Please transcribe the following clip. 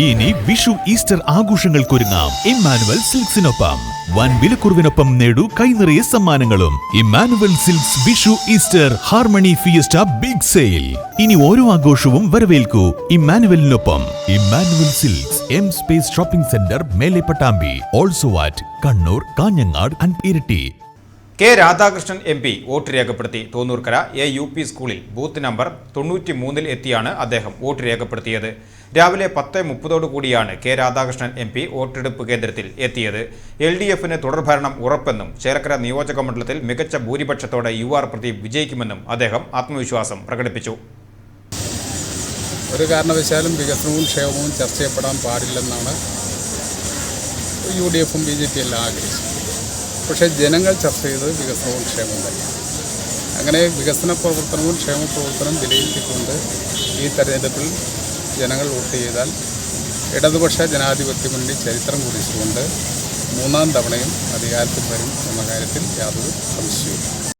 ഇനി വിഷു ഈസ്റ്റർ ആഘോഷങ്ങൾക്കൊരുങ്ങാം ഇമ്മാനുവൽ സിൽക്സിനൊപ്പം. വൻ വിലക്കുറവിനൊപ്പം നേടൂ കൈനിറയെ സമ്മാനങ്ങളും. Emmanuel Silks Vishu Easter harmony fiesta big sale. ഇനി ഓരോ ആഘോഷവും വരവേൽക്കൂ ഇമ്മാനുവലിനൊപ്പം. Emmanuel Silks M space shopping centre, Mele Pattambi. Also at Kannur, Kanhangad and Iritty. K Radhakrishnan MP vote രേഖപ്പെടുത്തി. തോന്നൂർക്കര UP സ്കൂളിൽ ബൂത്ത് നമ്പർ 93 എത്തിയാണ് അദ്ദേഹം വോട്ട് രേഖപ്പെടുത്തിയത്. രാവിലെ 10:30 കൂടിയാണ് കെ രാധാകൃഷ്ണൻ MP വോട്ടെടുപ്പ് കേന്ദ്രത്തിൽ എത്തിയത്. LDFന് തുടർഭരണം ഉറപ്പെന്നും ചേർക്കര നിയോജക മണ്ഡലത്തിൽ മികച്ച ഭൂരിപക്ഷത്തോടെ UR പ്രദീപ് വിജയിക്കുമെന്നും അദ്ദേഹം ആത്മവിശ്വാസം പ്രകടിപ്പിച്ചു. ഒരു കാരണവശാലും വികസനവും ക്ഷേമവും ചർച്ച ചെയ്യപ്പെടാൻ പാടില്ലെന്നാണ് UDFും BJP എല്ലാം ആഗ്രഹിച്ചത്. പക്ഷേ ജനങ്ങൾ ചർച്ച ചെയ്തത് വികസനവും ക്ഷേമവും തന്നെയാണ്. അങ്ങനെ വികസന പ്രവർത്തനവും ക്ഷേമ പ്രവർത്തനവും വിലയിരുത്തിക്കൊണ്ട് ഈ തെരഞ്ഞെടുപ്പിൽ ജനങ്ങൾ വോട്ട് ചെയ്താൽ ഇടതുപക്ഷ ജനാധിപത്യ മുന്നണി ചരിത്രം കുറിച്ചുകൊണ്ട് 3ാം തവണയും അധികാരത്തിൽ വരും എന്ന കാര്യത്തിൽ യാതൊരു സംശയവുമില്ല.